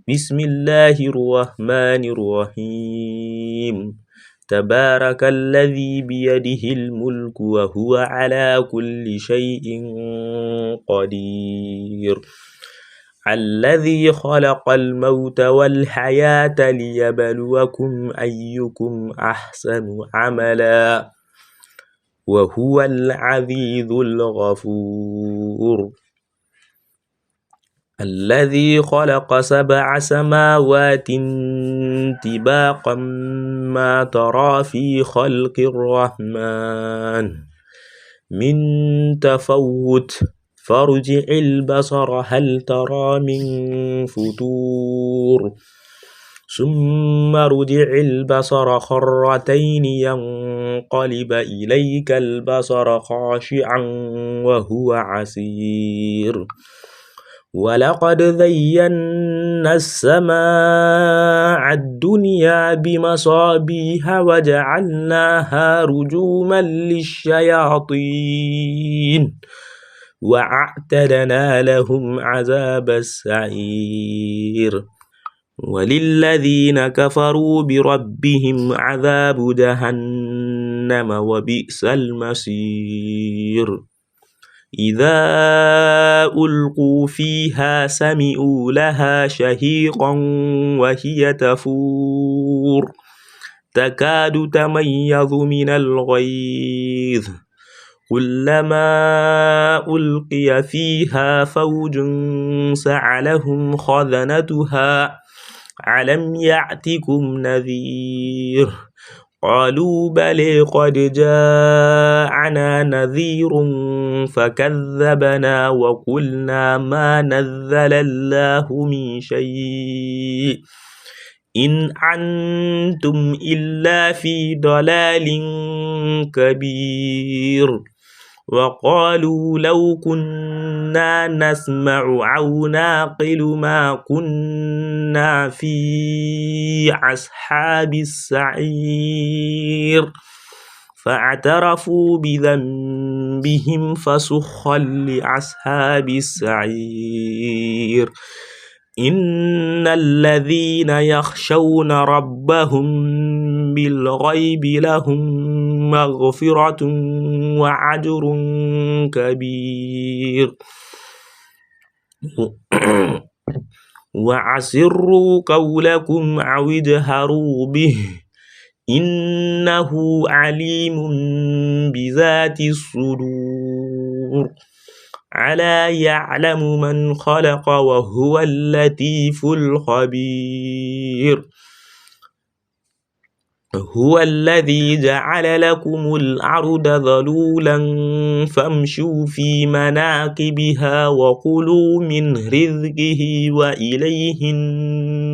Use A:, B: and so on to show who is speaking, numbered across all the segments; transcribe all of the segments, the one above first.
A: بسم الله الرحمن الرحيم تبارك الذي بيده الملك وهو على كل شيء قدير الذي خلق الموت والحياة ليبلوكم أيكم أحسن عملا وهو العزيز الغفور الذي خلق 7 سماوات طباقا ما ترى في خلق الرحمن من تفوت فارجع البصر هل ترى من فطور ثم ارجع البصر خرتين ينقلب إليك البصر خاشعا وهو حسير ولقد زينا السماء الدنيا بمصابيح وجعلناها رجوما للشياطين وأعتدنا لهم عذاب السعير وللذين كفروا بربهم عذاب جهنم وبئس المصير إذا ألقوا فيها سمعوا لها شهيقا وهي تفور تكاد تميز من الغيظ كلما ألقي فيها فوج سألهم خزنتها ألم يأتكم نذير قالوا بلى قد جاءنا نذير فكذبنا وقلنا ما نزل الله من شيء إن أنتم إلا في ضلال كبير وقالوا لو كنا نسمع أو نعقل ما كنا في أصحاب السعير فاعترفوا بذنبهم فسحقا لأصحاب السعير إن الذين يخشون ربهم بالغيب لهم مغفرة وأجر كبير وأسروا قولكم أو اجهروا به إنه عليم بذات الصدور ألا يعلم من خلق وهو اللطيف الخبير هو الذي جعل لكم الأرض ذلولا فامشوا في مناكبها وكلوا من رزقه وإليه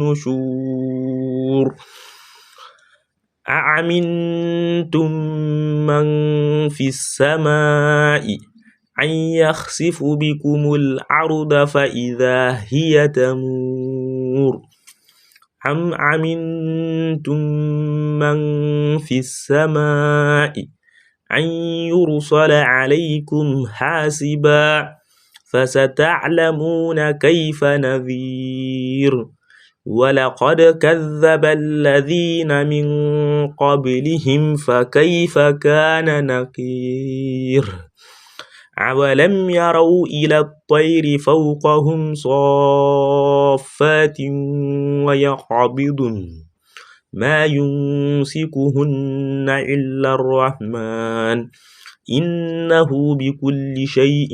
A: النشور أأمنتم من في السماء أن يخسف بكم الأرض فإذا هي تمور أم أمنتم من في السماء أن يرسل عليكم حاسبا فستعلمون كيف نذير ولقد كذب الذين من قبلهم فكيف كان نكير أولم يروا إلى الطير فوقهم صافات ويقبضن ما يمسكهن إلا الرحمن إنه بكل شيء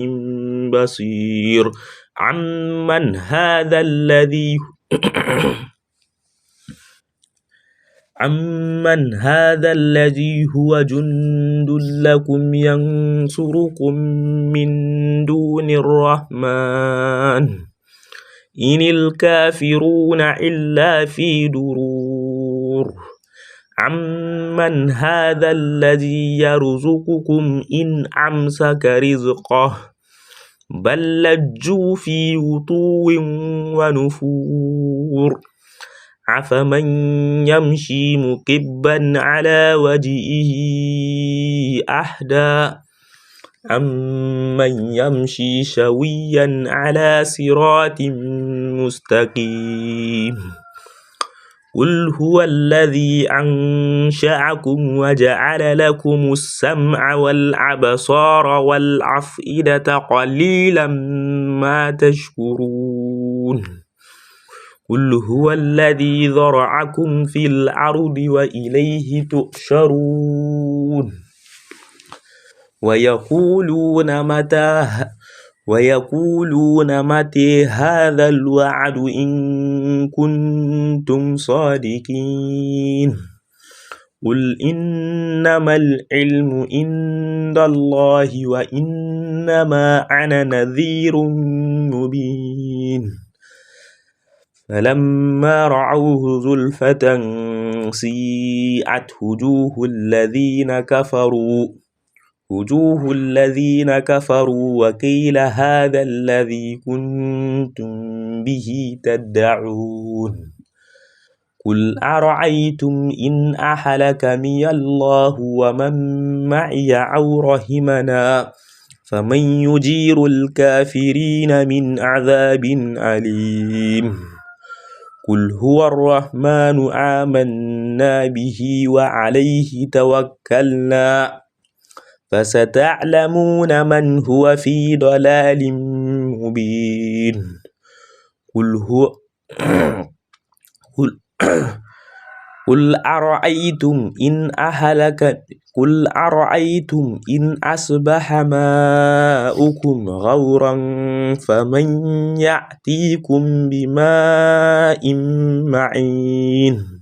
A: بصير أمن هذا الذي هو جند لكم ينصركم من دون الرحمن إن الكافرون إلا في درور أمن هذا الذي يرزقكم إن أمسك رزقه بل لجوا في عتو ونفور أفمن يمشي مكبا على وجهه أهدى أمن يمشي سويا على صراط مستقيم قل هو الذي أنشأكم وجعل لكم السمع والأبصار والأفئدة قليلا ما تشكرون قل هو الذي ذرأكم في الأرض وإليه تحشرون ويقولون متى هذا الوعد إن كنتم صادقين قل إنما العلم عند الله وإنما أنا نذير مبين فلما رأوه زلفة سيئت وجوه الذين كفروا وقيل هذا الذي كنتم به تدعون قل أرأيتم إن أهلكني الله ومن معي أو رحمنا فمن يجير الكافرين من عذاب أليم قل هو الرحمن آمنا به وعليه توكلنا فستعلمون من هو في ضلال مبين قل أرأيتم إن أصبح ماؤكم غورا فمن يأتيكم بماء معين